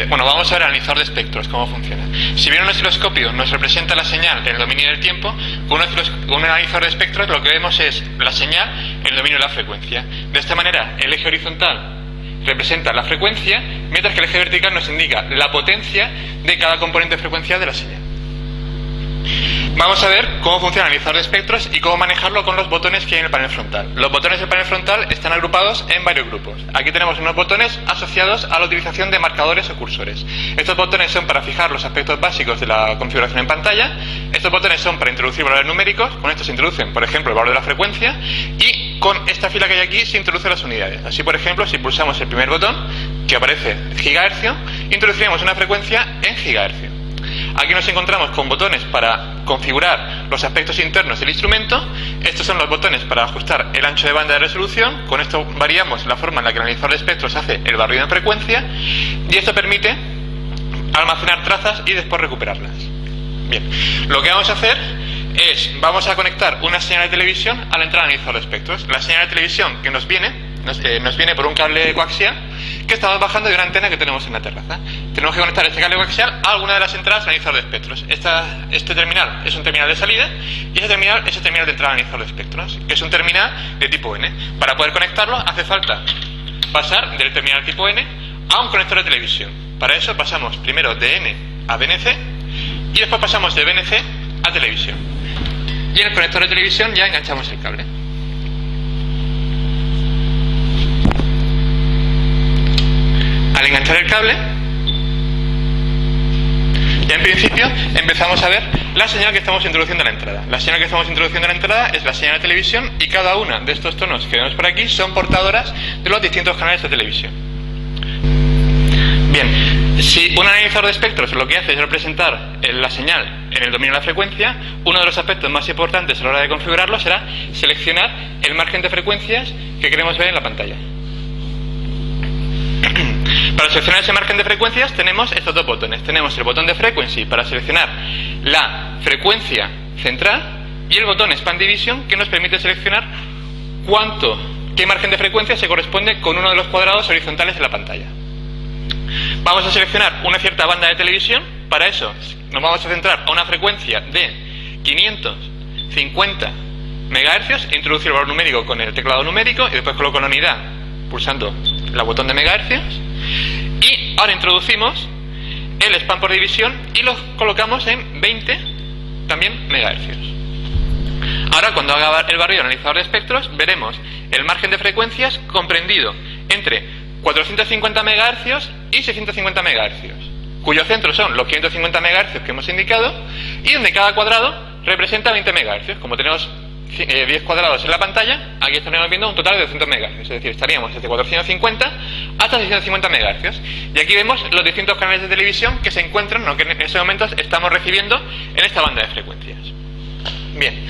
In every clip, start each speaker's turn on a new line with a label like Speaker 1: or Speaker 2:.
Speaker 1: Bueno, vamos a ver el analizador de espectros, cómo funciona. Si bien un osciloscopio nos representa la señal en el dominio del tiempo, con un analizador de espectros lo que vemos es la señal en el dominio de la frecuencia. De esta manera, el eje horizontal representa la frecuencia, mientras que el eje vertical nos indica la potencia de cada componente frecuencial de la señal. Vamos a ver cómo funciona el analizador de espectros y cómo manejarlo con los botones que hay en el panel frontal. Los botones del panel frontal están agrupados en varios grupos. Aquí tenemos unos botones asociados a la utilización de marcadores o cursores. Estos botones son para fijar los aspectos básicos de la configuración en pantalla. Estos botones son para introducir valores numéricos. Con estos se introducen, por ejemplo, el valor de la frecuencia. Y con esta fila que hay aquí se introducen las unidades. Así, por ejemplo, si pulsamos el primer botón, que aparece gigahercio, introduciremos una frecuencia en gigahercio. Aquí nos encontramos con botones para configurar los aspectos internos del instrumento. Estos son los botones para ajustar el ancho de banda de resolución. Con esto variamos la forma en la que el analizador de espectros hace el barrido en frecuencia. Y esto permite almacenar trazas y después recuperarlas. Bien, lo que vamos a hacer es, vamos a conectar una señal de televisión a la entrada del analizador de espectros. La señal de televisión que nos viene por un cable coaxial que estamos bajando de una antena que tenemos en la terraza. Tenemos que conectar este cable coaxial a alguna de las entradas del analizador de espectros. Este terminal es un terminal de salida y ese terminal es el terminal de entrada al analizador de espectros, que es un terminal de tipo N. Para poder conectarlo hace falta pasar del terminal tipo N a un conector de televisión. Para eso pasamos primero de N a BNC y después pasamos de BNC a televisión. Y en el conector de televisión ya enganchamos el cable. Al enganchar el cable, ya en principio empezamos a ver la señal que estamos introduciendo a la entrada. La señal que estamos introduciendo a la entrada es la señal de televisión y cada una de estos tonos que vemos por aquí son portadoras de los distintos canales de televisión. Bien, si un analizador de espectros lo que hace es representar la señal en el dominio de la frecuencia, uno de los aspectos más importantes a la hora de configurarlo será seleccionar el margen de frecuencias que queremos ver en la pantalla. Para seleccionar ese margen de frecuencias tenemos estos dos botones. Tenemos el botón de Frequency para seleccionar la frecuencia central y el botón Span Division que nos permite seleccionar qué margen de frecuencia se corresponde con uno de los cuadrados horizontales de la pantalla. Vamos a seleccionar una cierta banda de televisión. Para eso nos vamos a centrar a una frecuencia de 550 MHz, introducir el valor numérico con el teclado numérico y después coloco la unidad pulsando el botón de megahercios. Y ahora introducimos el span por división y lo colocamos en 20 también megahercios. Ahora, cuando haga el barrido analizador de espectros, veremos el margen de frecuencias comprendido entre 450 megahercios y 650 megahercios, cuyo centro son los 550 megahercios que hemos indicado y donde cada cuadrado representa 20 megahercios. Como tenemos 10 cuadrados en la pantalla, aquí estaríamos viendo un total de 200 MHz, es decir, estaríamos desde 450 hasta 650 MHz. Y aquí vemos los distintos canales de televisión que se encuentran, o que en este momento estamos recibiendo en esta banda de frecuencias. Bien,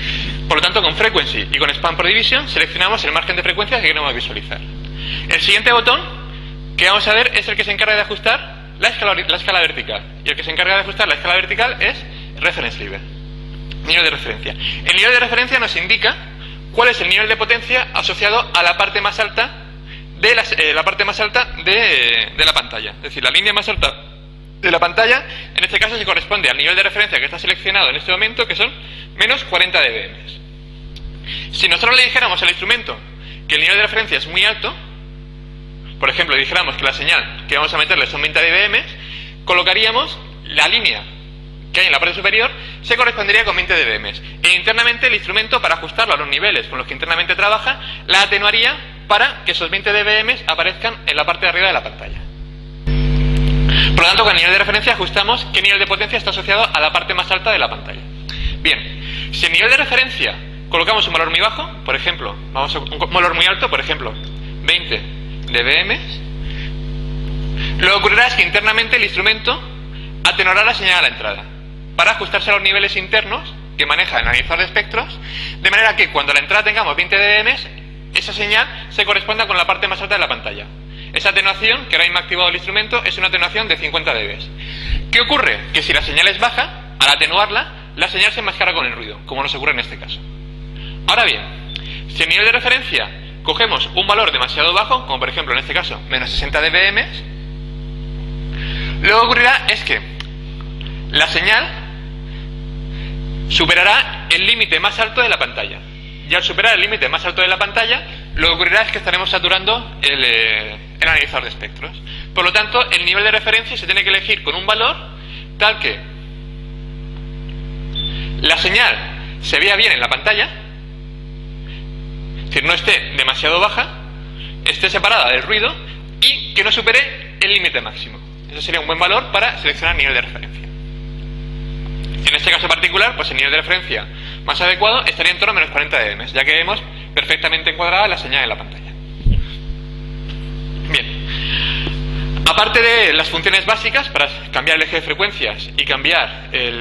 Speaker 1: por lo tanto, con Frequency y con Span por Division seleccionamos el margen de frecuencias que queremos visualizar. El siguiente botón que vamos a ver es el que se encarga de ajustar la escala vertical, y el que se encarga de ajustar la escala vertical es Reference Level, nivel de referencia. El nivel de referencia nos indica cuál es el nivel de potencia asociado a la parte más alta de la pantalla. Es decir, la línea más alta de la pantalla, en este caso se corresponde al nivel de referencia que está seleccionado en este momento, que son menos 40 dB. Si nosotros le dijéramos al instrumento que el nivel de referencia es muy alto, por ejemplo, le dijéramos que la señal que vamos a meterle son 20 dB, colocaríamos la línea que hay en la parte superior se correspondería con 20 dB. E internamente el instrumento, para ajustarlo a los niveles con los que internamente trabaja, la atenuaría para que esos 20 dB aparezcan en la parte de arriba de la pantalla. Por lo tanto, con el nivel de referencia ajustamos qué nivel de potencia está asociado a la parte más alta de la pantalla. Bien, si el nivel de referencia colocamos un valor muy bajo, por ejemplo, vamos a un valor muy alto, por ejemplo, 20 dB, lo que ocurrirá es que internamente el instrumento atenuará la señal a la entrada para ajustarse a los niveles internos que maneja el analizador de espectros, de manera que cuando a la entrada tengamos 20 dB, esa señal se corresponda con la parte más alta de la pantalla. Esa atenuación que ahora mismo ha activado el instrumento es una atenuación de 50 dB. ¿Qué ocurre? Que si la señal es baja, al atenuarla, la señal se enmascara con el ruido, como nos ocurre en este caso. Ahora bien, si el nivel de referencia cogemos un valor demasiado bajo, como por ejemplo en este caso menos 60 dB, Lo que ocurrirá es que la señal superará el límite más alto de la pantalla. Y al superar el límite más alto de la pantalla, lo que ocurrirá es que estaremos saturando el analizador de espectros. Por lo tanto, el nivel de referencia se tiene que elegir con un valor tal que la señal se vea bien en la pantalla, es decir, no esté demasiado baja, esté separada del ruido y que no supere el límite máximo. Eso sería un buen valor para seleccionar nivel de referencia. En este caso particular, pues el nivel de referencia más adecuado estaría en torno a menos 40 dB, ya que vemos perfectamente encuadrada la señal en la pantalla. Bien. Aparte de las funciones básicas para cambiar el eje de frecuencias y cambiar el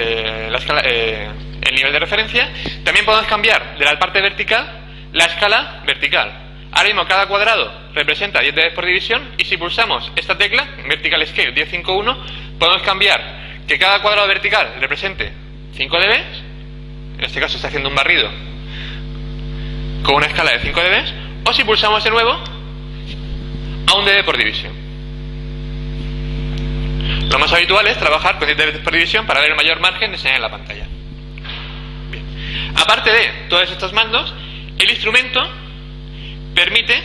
Speaker 1: nivel de referencia, también podemos cambiar de la parte vertical la escala vertical. Ahora mismo cada cuadrado representa 10 dB por división y si pulsamos esta tecla, Vertical Scale 1051, podemos cambiar que cada cuadrado vertical represente 5 dB, en este caso está haciendo un barrido con una escala de 5 dB, o si pulsamos de nuevo a 1 dB por división. Lo más habitual es trabajar con 10 dB por división para ver el mayor margen de señal en la pantalla. Bien. Aparte de todos estos mandos, el instrumento permite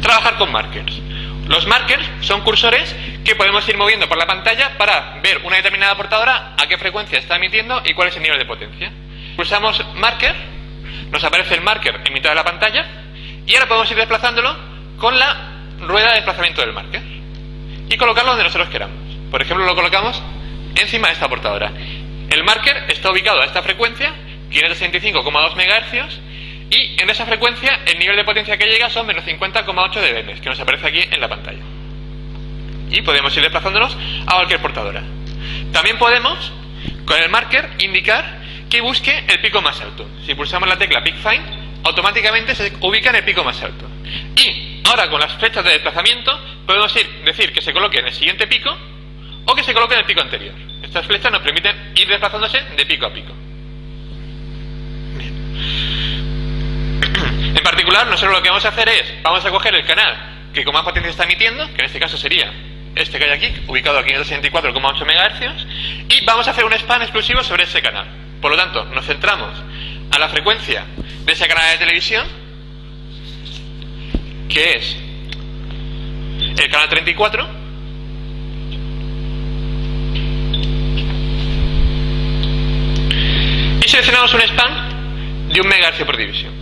Speaker 1: trabajar con markers. Los markers son cursores que podemos ir moviendo por la pantalla para ver una determinada portadora a qué frecuencia está emitiendo y cuál es el nivel de potencia. Pulsamos marker, nos aparece el marker en mitad de la pantalla y ahora podemos ir desplazándolo con la rueda de desplazamiento del marker y colocarlo donde nosotros queramos. Por ejemplo, lo colocamos encima de esta portadora. El marker está ubicado a esta frecuencia, 565,2 MHz, y en esa frecuencia el nivel de potencia que llega son menos 50,8 dB, que nos aparece aquí en la pantalla. Y podemos ir desplazándonos a cualquier portadora. También podemos, con el marker, indicar que busque el pico más alto. Si pulsamos la tecla Peak Find, automáticamente se ubica en el pico más alto. Y ahora con las flechas de desplazamiento podemos decir que se coloque en el siguiente pico o que se coloque en el pico anterior. Estas flechas nos permiten ir desplazándose de pico a pico. En particular, nosotros lo que vamos a hacer es, vamos a coger el canal que con más potencia está emitiendo, que en este caso sería este que hay aquí, ubicado a 564,8 MHz, y vamos a hacer un span exclusivo sobre ese canal. Por lo tanto, nos centramos a la frecuencia de ese canal de televisión, que es el canal 34, y seleccionamos un span de 1 MHz por división.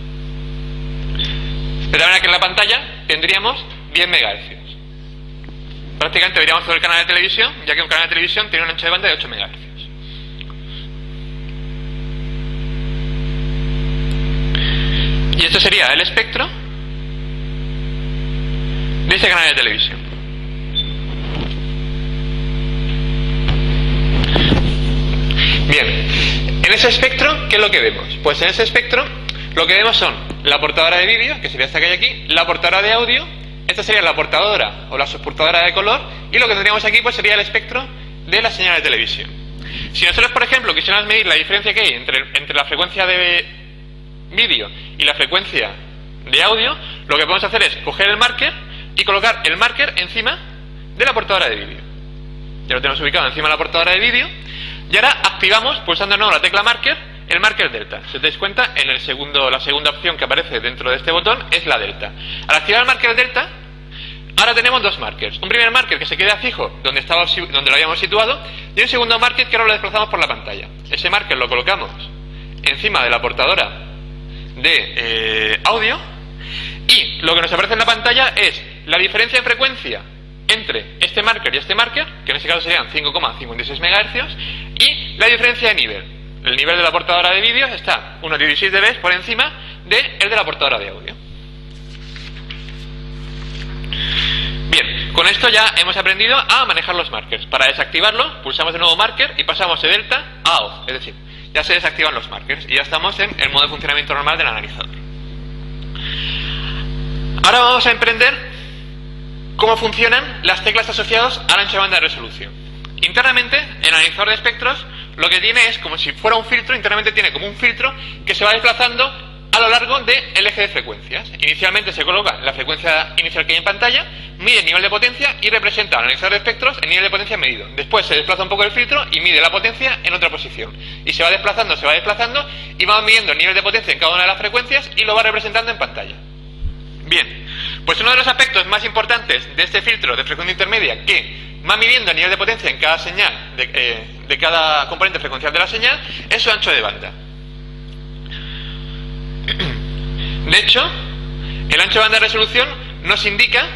Speaker 1: De tal manera que en la pantalla tendríamos 10 MHz. Prácticamente veríamos todo el canal de televisión, ya que un canal de televisión tiene un ancho de banda de 8 MHz. Y esto sería el espectro de este canal de televisión. Bien, en ese espectro, ¿qué es lo que vemos? Pues en ese espectro lo que vemos son la portadora de vídeo, que sería esta que hay aquí, la portadora de audio, esta sería la portadora o la subportadora de color, y lo que tendríamos aquí pues sería el espectro de la señal de televisión. Si nosotros, por ejemplo, quisiéramos medir la diferencia que hay entre la frecuencia de vídeo y la frecuencia de audio, lo que podemos hacer es coger el marker y colocar el marker encima de la portadora de vídeo. Ya lo tenemos ubicado encima de la portadora de vídeo, y ahora activamos, pulsando de nuevo la tecla marker, el marker delta. Si os dais cuenta, en la segunda opción que aparece dentro de este botón es la delta. Al activar el marker delta, ahora tenemos dos markers. Un primer marker que se queda fijo donde lo habíamos situado, y un segundo marker que ahora lo desplazamos por la pantalla. Ese marker lo colocamos encima de la portadora de audio, y lo que nos aparece en la pantalla es la diferencia en frecuencia entre este marker y este marker, que en este caso serían 5,56 MHz, y la diferencia de nivel. El nivel de la portadora de vídeo está unos 16 dB por encima del de la portadora de audio. Bien, con esto ya hemos aprendido a manejar los markers. Para desactivarlo, pulsamos de nuevo marker y pasamos de delta a off, es decir, ya se desactivan los markers y ya estamos en el modo de funcionamiento normal del analizador. Ahora vamos a emprender cómo funcionan las teclas asociadas al ancho de banda de resolución. Internamente, el analizador de espectros lo que tiene es como si fuera un filtro, internamente tiene como un filtro que se va desplazando a lo largo del eje de frecuencias. Inicialmente se coloca la frecuencia inicial que hay en pantalla, mide el nivel de potencia y representa al analizador de espectros el nivel de potencia medido. Después se desplaza un poco el filtro y mide la potencia en otra posición. Y se va desplazando y va midiendo el nivel de potencia en cada una de las frecuencias y lo va representando en pantalla. Bien, pues uno de los aspectos más importantes de este filtro de frecuencia intermedia que va midiendo el nivel de potencia en cada señal, de cada componente frecuencial de la señal, es su ancho de banda. De hecho, el ancho de banda de resolución nos indica,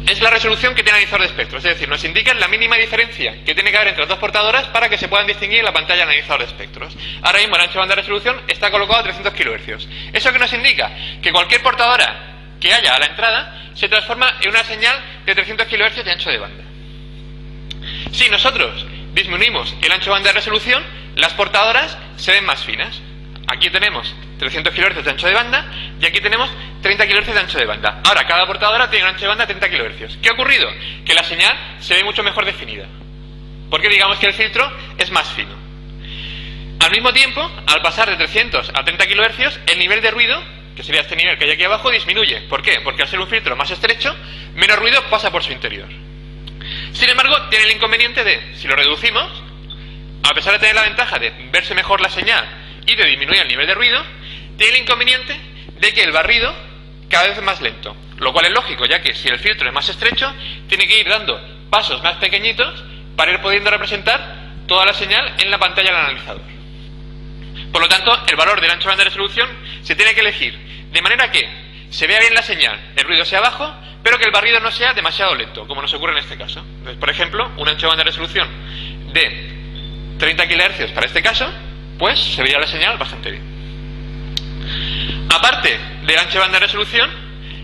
Speaker 1: es la resolución que tiene el analizador de espectros, es decir, nos indica la mínima diferencia que tiene que haber entre las dos portadoras para que se puedan distinguir en la pantalla del analizador de espectros. Ahora mismo el ancho de banda de resolución está colocado a 300 kHz. ¿Eso qué nos indica? Que cualquier portadora que haya a la entrada se transforma en una señal de 300 kHz de ancho de banda. Si nosotros disminuimos el ancho de banda de resolución, las portadoras se ven más finas. Aquí tenemos 300 kHz de ancho de banda y aquí tenemos 30 kHz de ancho de banda. Ahora, cada portadora tiene un ancho de banda de 30 kHz. ¿Qué ha ocurrido? Que la señal se ve mucho mejor definida, porque digamos que el filtro es más fino. Al mismo tiempo, al pasar de 300 a 30 kHz, el nivel de ruido, que sería este nivel que hay aquí abajo, disminuye. ¿Por qué? Porque al ser un filtro más estrecho, menos ruido pasa por su interior. Sin embargo, tiene el inconveniente de, si lo reducimos, a pesar de tener la ventaja de verse mejor la señal y de disminuir el nivel de ruido, tiene el inconveniente de que el barrido cada vez es más lento, lo cual es lógico, ya que si el filtro es más estrecho, tiene que ir dando pasos más pequeñitos para ir pudiendo representar toda la señal en la pantalla del analizador. Por lo tanto, el valor del ancho de banda de resolución se tiene que elegir de manera que se vea bien la señal, el ruido sea bajo, pero que el barrido no sea demasiado lento, como nos ocurre en este caso. Entonces, por ejemplo, un ancho de banda de resolución de 30 kHz para este caso, pues se vería la señal bastante bien. Aparte del ancho de banda de resolución,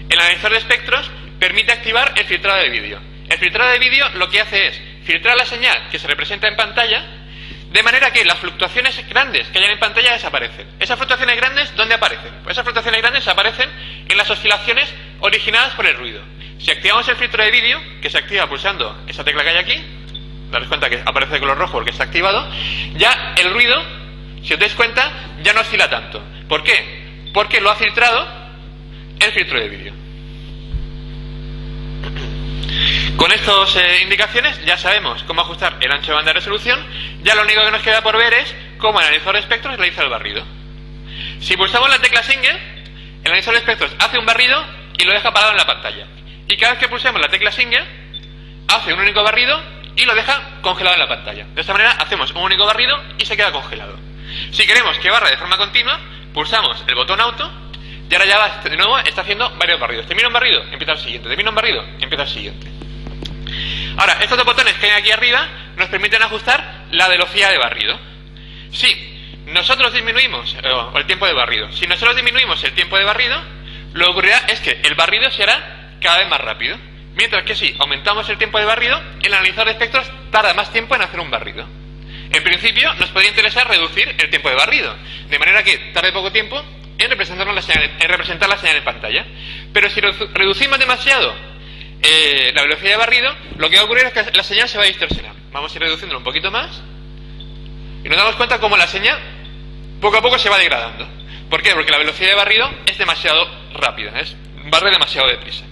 Speaker 1: el analizador de espectros permite activar el filtrado de vídeo. El filtrado de vídeo lo que hace es filtrar la señal que se representa en pantalla de manera que las fluctuaciones grandes que hayan en pantalla desaparecen. ¿Esas fluctuaciones grandes dónde aparecen? Pues esas fluctuaciones grandes aparecen en las oscilaciones originadas por el ruido. Si activamos el filtro de vídeo, que se activa pulsando esa tecla que hay aquí, daros cuenta que aparece de color rojo porque está activado, ya el ruido, si os dais cuenta, ya no oscila tanto. ¿Por qué? Porque lo ha filtrado el filtro de vídeo. Con estas indicaciones ya sabemos cómo ajustar el ancho de banda de resolución. Ya lo único que nos queda por ver es cómo el analizador de espectros realiza el barrido. Si pulsamos la tecla Single, el analizador de espectros hace un barrido y lo deja parado en la pantalla. Y cada vez que pulsemos la tecla Single, hace un único barrido y lo deja congelado en la pantalla. De esta manera hacemos un único barrido y se queda congelado. Si queremos que barra de forma continua, pulsamos el botón Auto y ahora ya de nuevo está haciendo varios barridos. Termina un barrido, empieza el siguiente. Termina un barrido, empieza el siguiente. Ahora, estos dos botones que hay aquí arriba nos permiten ajustar la velocidad de barrido. Si nosotros disminuimos el tiempo de barrido, si nosotros disminuimos el tiempo de barrido, lo que ocurrirá es que el barrido se hará cada vez más rápido. Mientras que si aumentamos el tiempo de barrido, el analizador de espectros tarda más tiempo en hacer un barrido. En principio, nos podría interesar reducir el tiempo de barrido, de manera que tarde poco tiempo en representar la señal en pantalla. Pero si reducimos demasiado la velocidad de barrido, lo que va a ocurrir es que la señal se va a distorsionar. Vamos a ir reduciéndolo un poquito más y nos damos cuenta cómo la señal poco a poco se va degradando. ¿Por qué? Porque la velocidad de barrido es demasiado rápida, barre demasiado deprisa.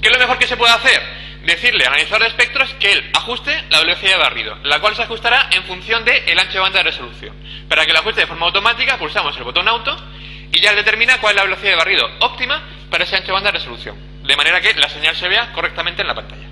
Speaker 1: ¿Qué es lo mejor que se puede hacer? Decirle al analizador de espectros que él ajuste la velocidad de barrido, la cual se ajustará en función del ancho de banda de resolución. Para que lo ajuste de forma automática, pulsamos el botón Auto y ya determina cuál es la velocidad de barrido óptima para ese ancho de banda de resolución, de manera que la señal se vea correctamente en la pantalla.